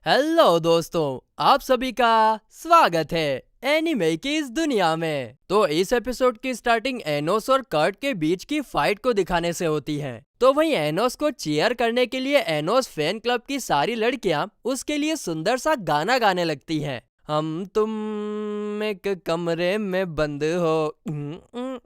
Hello दोस्तों, आप सभी का स्वागत है एनीमे की इस दुनिया में। तो इस एपिसोड की स्टार्टिंग एनोस और कर्ट के बीच की फाइट को दिखाने से होती है। तो वहीं एनोस को चीयर करने के लिए एनोस फैन क्लब की सारी लड़कियां उसके लिए सुंदर सा गाना गाने लगती हैं। हम तुम एक कमरे में बंद हो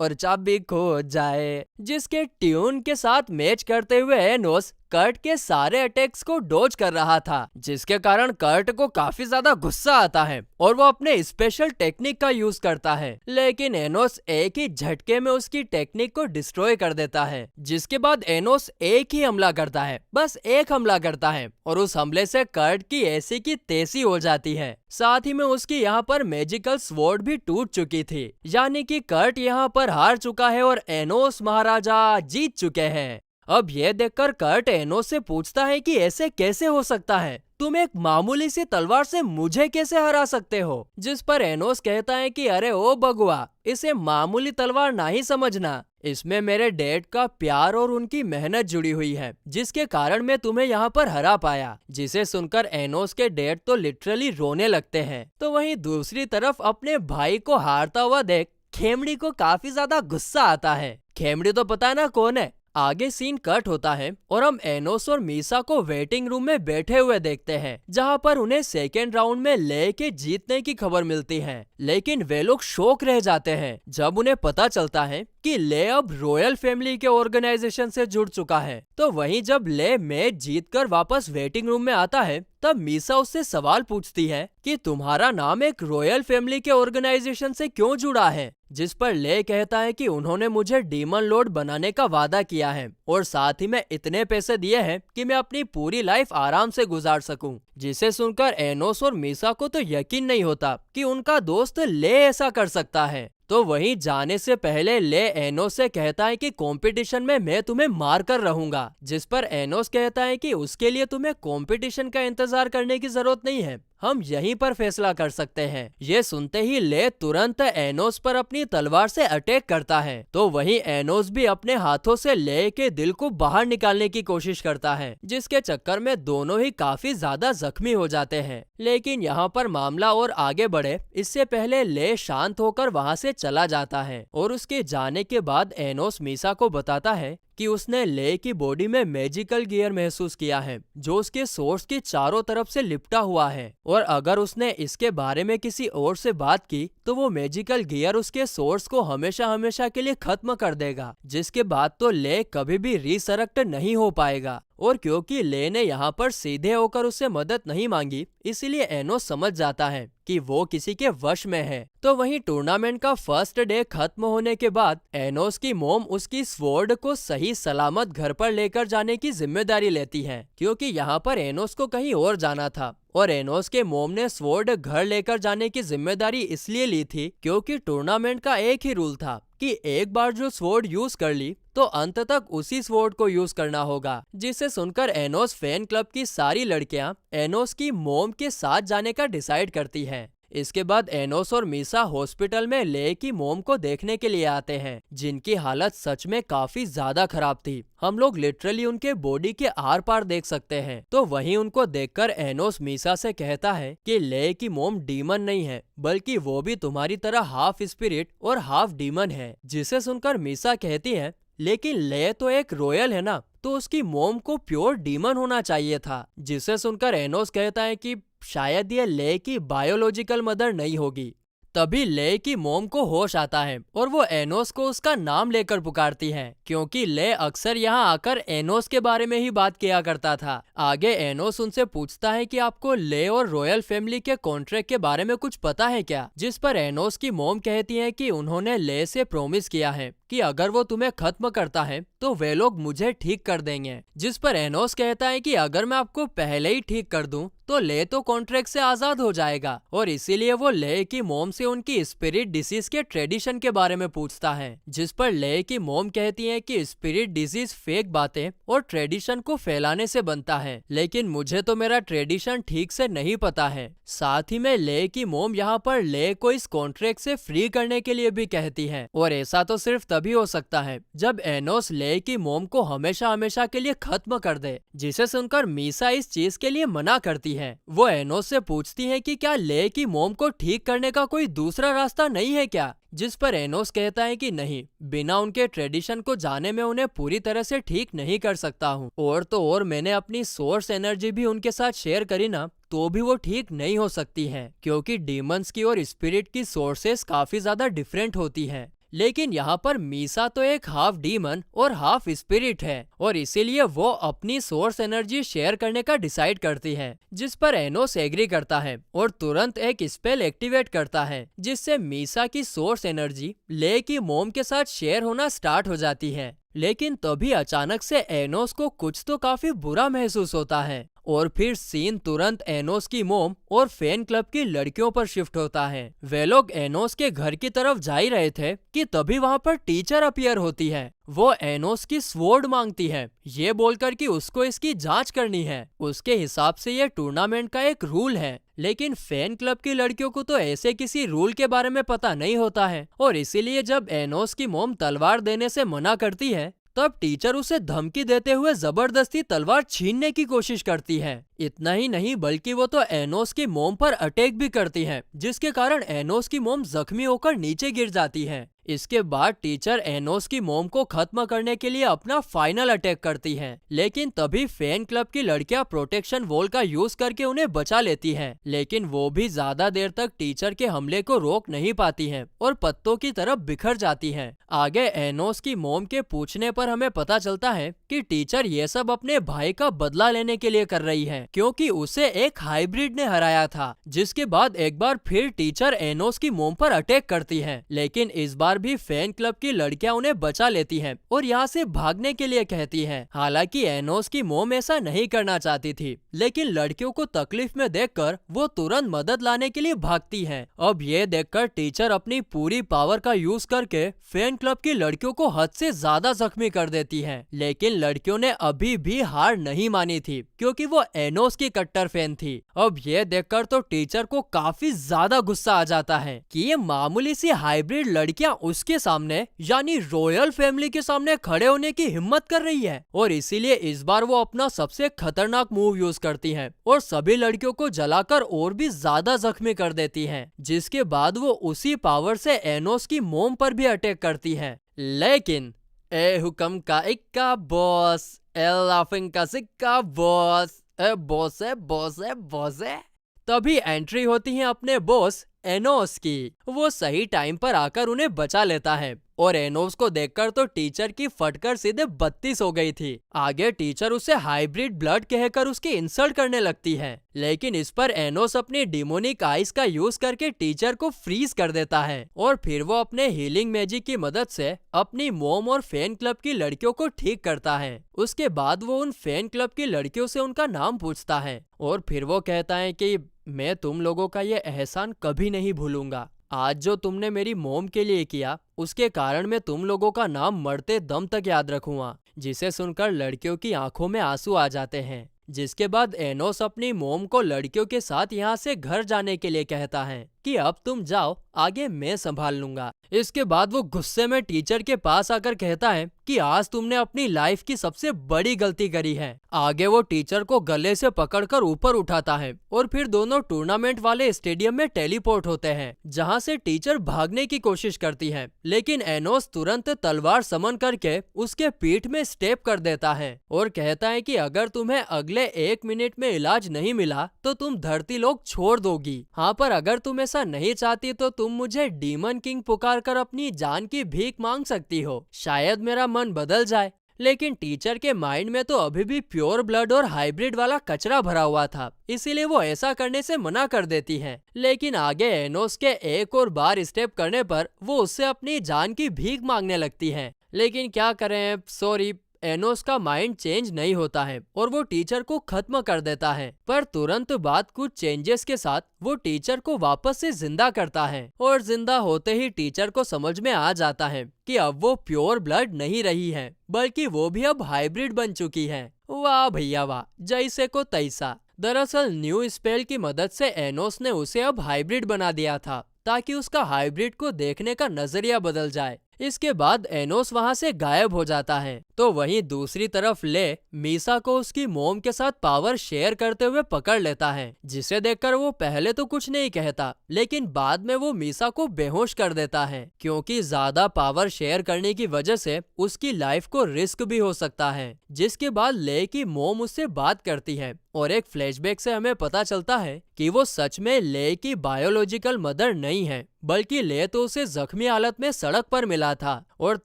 और चाबी खो जाए, जिसके ट्यून के साथ मैच करते हुए एनोस कर्ट के सारे अटैक्स को डॉज कर रहा था, जिसके कारण कर्ट को काफी ज्यादा गुस्सा आता है और वो अपने स्पेशल टेक्निक का यूज करता है। लेकिन एनोस एक ही झटके में उसकी टेक्निक को डिस्ट्रॉय कर देता है, जिसके बाद एनोस एक ही हमला करता है, बस एक हमला करता है और उस हमले से कर्ट की ऐसी की तैसी हो जाती है। साथ ही में उसकी यहाँ पर मैजिकल स्वॉर्ड भी टूट चुकी थी, यानी कि कर्ट यहाँ पर हार चुका है और एनोस महाराजा जीत चुके हैं। अब ये देखकर कर्ट एनोस से पूछता है कि ऐसे कैसे हो सकता है, तुम एक मामूली सी तलवार से मुझे कैसे हरा सकते हो। जिस पर एनोस कहता है कि अरे ओ बगुआ, इसे मामूली तलवार ना ही समझना, इसमें मेरे डैड का प्यार और उनकी मेहनत जुड़ी हुई है, जिसके कारण मैं तुम्हें यहाँ पर हरा पाया। जिसे सुनकर एनोस के डैड तो लिटरली रोने लगते हैं। तो वहीं दूसरी तरफ अपने भाई को हारता हुआ देख खेमड़ी को काफी ज्यादा गुस्सा आता है। खेमड़ी तो पता ना कौन है। आगे सीन कट होता है और हम एनोस और मीसा को वेटिंग रूम में बैठे हुए देखते हैं, जहां पर उन्हें सेकेंड राउंड में ले के जीतने की खबर मिलती है। लेकिन वे लोग शॉक रह जाते हैं जब उन्हें पता चलता है कि ले अब रॉयल फैमिली के ऑर्गेनाइजेशन से जुड़ चुका है। तो वहीं जब ले मैच जीतकर वापस वेटिंग रूम में आता है, तब मीसा उससे सवाल पूछती है कि तुम्हारा नाम एक रॉयल फैमिली के ऑर्गेनाइजेशन से क्यों जुड़ा है। जिस पर ले कहता है कि उन्होंने मुझे डीमन लॉर्ड बनाने का वादा किया है और साथ ही में इतने पैसे दिए हैं कि मैं अपनी पूरी लाइफ आराम से गुजार सकूं। जिसे सुनकर एनोस और मीसा को तो यकीन नहीं होता कि उनका दोस्त ले ऐसा कर सकता है। तो वहीं जाने से पहले ले एनोस से कहता है कि कंपटीशन में मैं तुम्हें मार कर रहूंगा। जिस पर एनोस कहता है कि उसके लिए तुम्हें कंपटीशन का इंतजार करने की जरूरत नहीं है, हम यहीं पर फैसला कर सकते हैं। ये सुनते ही ले तुरंत एनोस पर अपनी तलवार से अटैक करता है। तो वहीं एनोस भी अपने हाथों से ले के दिल को बाहर निकालने की कोशिश करता है, जिसके चक्कर में दोनों ही काफी ज्यादा जख्मी हो जाते हैं। लेकिन यहाँ पर मामला और आगे बढ़े इससे पहले ले शांत होकर वहाँ से चला जाता है और उसके जाने के बाद एनोस मीसा को बताता है कि उसने ले की बॉडी में मैजिकल गियर महसूस किया है, जो उसके सोर्स के चारों तरफ से लिपटा हुआ है, और अगर उसने इसके बारे में किसी और से बात की तो वो मैजिकल गियर उसके सोर्स को हमेशा हमेशा के लिए खत्म कर देगा, जिसके बाद तो ले कभी भी रिसरेक्ट नहीं हो पाएगा। और क्योंकि ले ने यहाँ पर सीधे होकर उससे मदद नहीं मांगी, इसीलिए एनोस समझ जाता है कि वो किसी के वश में है। तो वहीं टूर्नामेंट का फर्स्ट डे खत्म होने के बाद एनोस की मोम उसकी स्वॉर्ड को सही सलामत घर पर लेकर जाने की जिम्मेदारी लेती है, क्योंकि यहाँ पर एनोस को कहीं और जाना था। और एनोस के मोम ने स्वॉर्ड घर लेकर जाने की जिम्मेदारी इसलिए ली थी क्योंकि टूर्नामेंट का एक ही रूल था कि एक बार जो स्वॉर्ड यूज कर ली तो अंत तक उसी स्वॉर्ड को यूज करना होगा। जिसे सुनकर एनोस फैन क्लब की सारी लड़कियां एनोस की मोम के साथ जाने का डिसाइड करती हैं। इसके बाद एनोस और मीसा हॉस्पिटल में ले की मोम को देखने के लिए आते हैं, जिनकी हालत सच में काफी ज्यादा खराब थी। हम लोग लिटरली उनके बॉडी के आर पार देख सकते हैं। तो वहीं उनको देखकर एनोस मीसा से कहता है कि ले की मोम डीमन नहीं है, बल्कि वो भी तुम्हारी तरह हाफ स्पिरिट और हाफ डीमन है। जिसे सुनकर मीसा कहती है लेकिन ले तो एक रॉयल है ना, तो उसकी मोम को प्योर डीमन होना चाहिए था। जिसे सुनकर एनोस कहता है कि शायद ये ले की बायोलॉजिकल मदर नहीं होगी। तभी ले की मोम को होश आता है और वो एनोस को उसका नाम लेकर पुकारती है, क्योंकि ले अक्सर यहाँ आकर एनोस के बारे में ही बात किया करता था। आगे एनोस उनसे पूछता है कि आपको ले और रॉयल फैमिली के कॉन्ट्रैक्ट के बारे में कुछ पता है क्या। जिस पर एनोस की मोम कहती है कि उन्होंने ले से प्रॉमिस किया है कि अगर वो तुम्हें खत्म करता है तो वे लोग मुझे ठीक कर देंगे। जिस पर एनोस कहता है कि अगर मैं आपको पहले ही ठीक कर दूं तो ले तो कॉन्ट्रैक्ट से आजाद हो जाएगा, और इसीलिए वो ले की मोम से उनकी स्पिरिट डिसीज के ट्रेडिशन के बारे में पूछता है। जिस पर ले की मोम कहती है कि स्पिरिट डिसीज फेक बातें और ट्रेडिशन को फैलाने से बनता है, लेकिन मुझे तो मेरा ट्रेडिशन ठीक से नहीं पता है। साथ ही में ले की मोम यहाँ पर ले को इस कॉन्ट्रैक्ट से फ्री करने के लिए भी कहती है, और ऐसा तो सिर्फ तभी हो सकता है जब एनोस ले की मोम को हमेशा हमेशा के लिए खत्म कर दे, जिसे सुनकर मीसा इस चीज के लिए मना करती है। वो एनोस से पूछती है कि क्या ले की मोम को ठीक करने का कोई दूसरा रास्ता नहीं है क्या, जिस पर एनोस कहता है कि नहीं, बिना उनके ट्रेडिशन को जाने में उन्हें पूरी तरह से ठीक नहीं कर सकता हूँ। और तो और मैंने अपनी सोर्स एनर्जी भी उनके साथ शेयर करी ना, तो भी वो ठीक नहीं हो सकती है, क्योंकि डीमंस की और स्पिरिट की सोर्सेस काफी ज्यादा डिफरेंट होती हैं। लेकिन यहाँ पर मीसा तो एक हाफ डीमन और हाफ स्पिरिट है, और इसीलिए वो अपनी सोर्स एनर्जी शेयर करने का डिसाइड करती है, जिस पर एनोस एग्री करता है और तुरंत एक स्पेल एक्टिवेट करता है, जिससे मीसा की सोर्स एनर्जी ले की मोम के साथ शेयर होना स्टार्ट हो जाती है। लेकिन तभी अचानक से एनोस को कुछ तो काफी बुरा महसूस होता है, और फिर सीन तुरंत एनोस की मोम और फैन क्लब की लड़कियों पर शिफ्ट होता है। वे लोग एनोस के घर की तरफ जा ही रहे थे कि तभी वहाँ पर टीचर अपीयर होती है। वो एनोस की स्वॉर्ड मांगती है, ये बोलकर कि उसको इसकी जांच करनी है। उसके हिसाब से ये टूर्नामेंट का एक रूल है, लेकिन फैन क्लब की लड़कियों को तो ऐसे किसी रूल के बारे में पता नहीं होता है, और इसीलिए जब एनोस की मोम तलवार देने से मना करती है, तब टीचर उसे धमकी देते हुए जबरदस्ती तलवार छीनने की कोशिश करती है। इतना ही नहीं, बल्कि वो तो एनोस की मोम पर अटैक भी करती है, जिसके कारण एनोस की मोम जख्मी होकर नीचे गिर जाती है। इसके बाद टीचर एनोस की मोम को खत्म करने के लिए अपना फाइनल अटैक करती है, लेकिन तभी फैन क्लब की लड़कियां प्रोटेक्शन वॉल का यूज करके उन्हें बचा लेती हैं। लेकिन वो भी ज्यादा देर तक टीचर के हमले को रोक नहीं पाती हैं और पत्तों की तरफ बिखर जाती हैं। आगे एनोस की मोम के पूछने पर हमें पता चलता है कि टीचर ये सब अपने भाई का बदला लेने के लिए कर रही है, क्योंकि उसे एक हाइब्रिड ने हराया था। जिसके बाद एक बार फिर टीचर एनोस की मोम पर अटैक करती है, लेकिन इस बार भी फैन क्लब की लड़कियां उन्हें बचा लेती हैं और यहाँ से भागने के लिए कहती हैं। हालांकि एनोस की मोम ऐसा नहीं करना चाहती थी, लेकिन लड़कियों को तकलीफ में देखकर वो तुरंत मदद लाने के लिए भागती है। अब ये देखकर टीचर अपनी पूरी पावर का यूज करके फैन क्लब की लड़कियों को हद से ज्यादा जख्मी कर देती है। लेकिन लड़कियों ने अभी भी हार नहीं मानी थी, क्योंकि वो एनोस की कट्टर फैन थी। अब ये देखकर तो टीचर को काफी ज्यादा गुस्सा आ जाता है कि ये मामूली सी हाइब्रिड लड़कियां उसके सामने यानी रॉयल फैमिली के सामने खड़े होने की हिम्मत कर रही है, और इसीलिए इस बार वो अपना सबसे खतरनाक मूव यूज करती है और सभी लड़कियों को जलाकर और भी ज्यादा जख्मी कर देती है। जिसके बाद वो उसी पावर से एनोस की मोम पर भी अटैक करती है। लेकिन ए हुक्म का इक्का बॉस, ए लाफिंग का सिक्का बॉस, ए बॉस है बॉस है बॉस है। तभी एंट्री होती है अपने बॉस एनोस की। वो सही टाइम पर आकर उन्हें बचा लेता है, और एनोस को देखकर तो टीचर की फटकर सीधे 32 हो गई थी। आगे टीचर उसे हाइब्रिड ब्लड कहकर उसकी इंसल्ट करने लगती है, लेकिन इस पर एनोस अपनी डिमोनिक आइस का यूज करके टीचर को फ्रीज कर देता है, और फिर वो अपने हीलिंग मैजिक की मदद से अपनी मोम और फैन क्लब की लड़कियों को ठीक करता है। उसके बाद वो उन फैन क्लब की लड़कियों से उनका नाम पूछता है, और फिर वो कहता है कि मैं तुम लोगों का ये एहसान कभी नहीं भूलूंगा। आज जो तुमने मेरी मोम के लिए किया, उसके कारण मैं तुम लोगों का नाम मरते दम तक याद रखूंगा। जिसे सुनकर लड़कियों की आंखों में आंसू आ जाते हैं। जिसके बाद एनोस अपनी मोम को लड़कियों के साथ यहाँ से घर जाने के लिए कहता है कि अब तुम जाओ, आगे मैं संभाल लूंगा। इसके बाद वो गुस्से में टीचर के पास आकर कहता है कि आज तुमने अपनी लाइफ की सबसे बड़ी गलती करी है। आगे वो टीचर को गले से पकड़कर ऊपर उठाता है, और फिर दोनों टूर्नामेंट वाले स्टेडियम में टेलीपोर्ट होते हैं, जहाँ से टीचर भागने की कोशिश करती है, लेकिन एनोस तुरंत तलवार समन करके उसके पीठ में स्टेप कर देता है और कहता है कि अगर तुम्हें अगले 1 मिनट में इलाज नहीं मिला तो तुम धरती लोक छोड़ दोगी। हाँ, पर अगर तुम ऐसा नहीं चाहती तो तुम मुझे डीमन किंग पुकार कर अपनी जान की भीख मांग सकती हो, शायद मेरा मन बदल जाए। लेकिन टीचर के माइंड में तो अभी भी प्योर ब्लड और हाइब्रिड वाला कचरा भरा हुआ था, इसीलिए वो ऐसा करने से मना कर देती है। लेकिन आगे एनोस के एक और बार स्टेप करने पर वो उससे अपनी जान की भीख मांगने लगती है। लेकिन क्या करें, सॉरी, एनोस का माइंड चेंज नहीं होता है और वो टीचर को खत्म कर देता है। पर तुरंत बाद कुछ चेंजेस के साथ वो टीचर को वापस से जिंदा करता है, और जिंदा होते ही टीचर को समझ में आ जाता है कि अब वो प्योर ब्लड नहीं रही है, बल्कि वो भी अब हाइब्रिड बन चुकी है। वाह भैया वाह, जैसे को तैसा। दरअसल न्यू स्पेल की मदद से एनोस ने उसे अब हाइब्रिड बना दिया था, ताकि उसका हाइब्रिड को देखने का नजरिया बदल जाए। इसके बाद एनोस वहाँ से गायब हो जाता है। तो वहीं दूसरी तरफ ले मीसा को उसकी मोम के साथ पावर शेयर करते हुए पकड़ लेता है, जिसे देखकर वो पहले तो कुछ नहीं कहता, लेकिन बाद में वो मीसा को बेहोश कर देता है, क्योंकि ज्यादा पावर शेयर करने की वजह से उसकी लाइफ को रिस्क भी हो सकता है। जिसके बाद ले की मोम उससे बात करती है और एक फ्लैशबैक से हमें पता चलता है कि वो सच में ले की बायोलॉजिकल मदर नहीं है, बल्कि ले तो उसे जख्मी हालत में सड़क पर मिला था और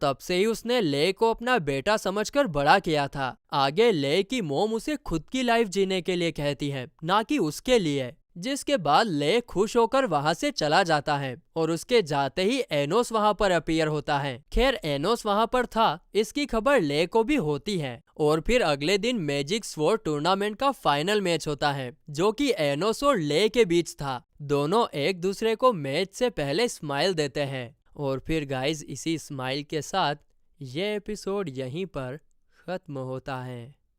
तब से ही उसने ले को अपना बेटा समझकर बड़ा किया था। आगे ले की मोम उसे खुद की लाइफ जीने के लिए कहती है, ना कि उसके लिए। जिसके बाद ले खुश होकर वहां से चला जाता है और उसके जाते ही एनोस वहां पर अपीयर होता है। खैर एनोस वहां पर था इसकी खबर ले को भी होती है और फिर अगले दिन मैजिक स्वॉर्ड टूर्नामेंट का फाइनल मैच होता है, जो कि एनोस और ले के बीच था। दोनों एक दूसरे को मैच से पहले स्माइल देते हैं और फिर गाइस इसी स्माइल के साथ ये एपिसोड यहीं पर खत्म होता है।